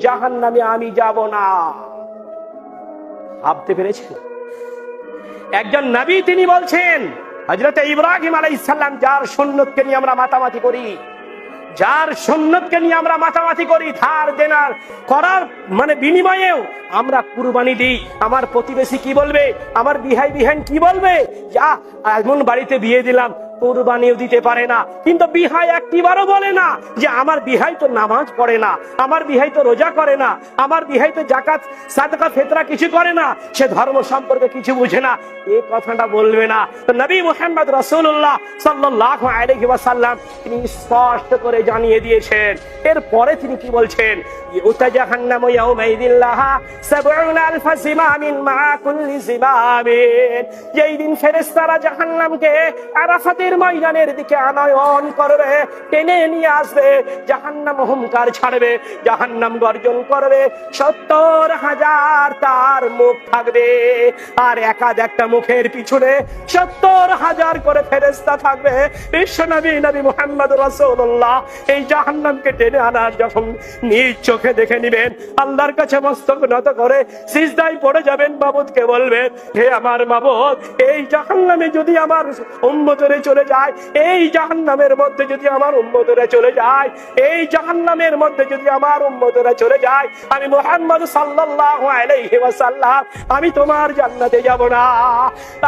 জাহান্নামে আমি যাব না। ভাবতে পেরেছেন? একজন নবী তিনি বলছেন, হযরত ইব্রাহিম আলাইহিস সালাম যার সুন্নতকে নিয়ে আমরা মাতামাতি করি, যার সুন্নতকে নিয়ে আমরা মাতামাতি করি, ধার দেনার করার মানে বিনিময়েও আমরা কুরবানি দিই। আমার প্রতিবেশী কি বলবে, আমার বিহাই বিহান কি বলবে, যা এমন বাড়িতে বিয়ে দিলাম, কুরবানিও দিতে পারে না, কিন্তু বিহাই একটিবারও বলে না যে আমার বিহাই তো নামাজ পড়ে না, আমার বিহাই তো রোজা করে না, আমার বিহাই তো যাকাত সাদকা ফিতরা কিছু করে না, সে ধর্ম সম্পর্কে কিছু বুঝে না, এই কথাটা বলবে না। তো নবী মুহাম্মদ রাসূলুল্লাহ সাল্লাল্লাহু আলাইহি ওয়াসাল্লাম তিনি স্পষ্ট করে জানিয়ে দিয়েছেন। এরপরে তিনি কি বলছেন, ইউতা জাহান্নামু ইয়াউমাইযিল্লাহা ৭০,০০০ সিমামিন মা কুল্লি সিমামিন, যেই দিন ফেরেশতারা জাহান্নামকে আরাফাতের ময়দানের দিকে আনয়ন করবে, টেনে নিয়ে আসবে, জাহান্নাম হুঙ্কার ছাড়বে, জাহান্নাম গর্জন করবে, ৭০,০০০ তার মুখ থাকবে, আর একটা মুখের পিছনে ৭০,০০০ করে ফেরেশতা থাকবে। বিশ্বনবী নবী মুহাম্মদ রাসূলুল্লাহ এই জাহান্নামকে টেনে আনার যখন নিজ চোখে দেখে নিবেন, আল্লাহর কাছে মস্তক নত করে সিজদায় পড়ে যাবেন, মাবুদকে বলবেন, হে আমার মাবুদ, এই জাহান্নামে যদি আমার উম্মতরে চলে যায়, এই জাহান্নামের মধ্যে যদি আমার উম্মতরা চলে যায়, এই জাহান্নামের মধ্যে যদি আমার উম্মতরা চলে যায়, আমি মুহাম্মদ সাল্লাল্লাহু আলাইহি ওয়াসাল্লাম আমি তোমার জান্নাতে যাব না।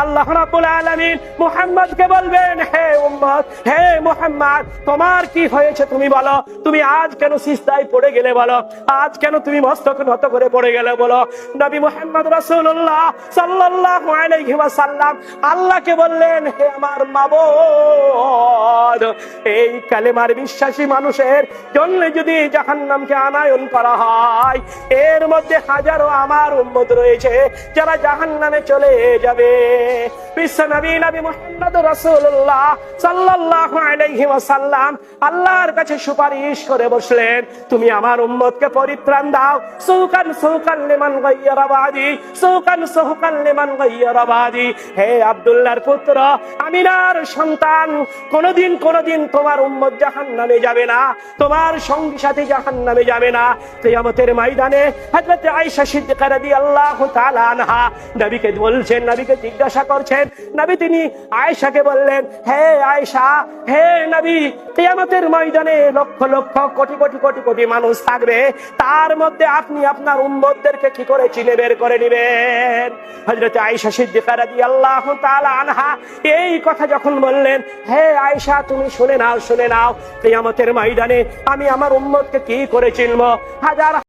আল্লাহ রাব্বুল আলামিন মুহাম্মদকে বলবেন, হে উম্মত, হে মুহাম্মদ, তোমার কি হয়েছে তুমি বলো, তুমি আজ কেন সিজদায় পড়ে গেলে বলো, আজ কেন তুমি মস্তক নত করে পড়ে গেলে বলো। নবী মুহাম্মদ রাসূলুল্লাহ সাল্লাল্লাহু আলাইহি ওয়াসাল্লাম আল্লাহকে বললেন, হে আমার মাবুদ, এই কালেমার বিশ্বাসী মানুষের জন্য যদি জাহান্নামকে আনায়ন করা হয়, এর মধ্যে হাজারো আমার উম্মত রয়েছে যারা জাহান্নামে চলে যাবে। বিশ্বনবী নবী মুহাম্মদ রাসূলুল্লাহ সাল্লাল্লাহু আলাইহি ওয়াসাল্লাম আল্লাহর কাছে সুপারিশ করে বসলেন, তুমি আমার উম্মতকে পরিত্রাণ দাও, সুকান সুকান লিমান গায়্যারা বাদি, সুকান সুকান লিমান গায়্যারা বাদি। হে আব্দুল্লাহর পুত্র, আমিনার সন্তান, কোনদিন তোমার উম্মত জাহান্নামে যাবে না, তোমার সঙ্গী সাথী জাহান্নামে যাবে না। কিয়ামতের ময়দানে হযরত আয়েশা সিদ্দিকা রাদিয়াল্লাহু তাআলা আনহা নবীকে বলছেন, নবীকে জিজ্ঞাসা করছেন, নবী তিনি আয়েশাকে বললেন, হে আয়েশা, হে নবী, কিয়ামতের ময়দানে লক্ষ লক্ষ কোটি কোটি কোটি কোটি মানুষ থাকবে, তার মধ্যে আপনি আপনার উম্মতদেরকে কি করে চিনে বের করে নেবেন? হযরত আয়েশা সিদ্দিকা রাদিয়াল্লাহু তাআলা আনহা এই কথা যখন বললেন, হে আয়েশা, তুমি শুনে নাও, কিয়ামতের ময়দানে আমি আমার উম্মতকে কি করে চিনবো? হাজার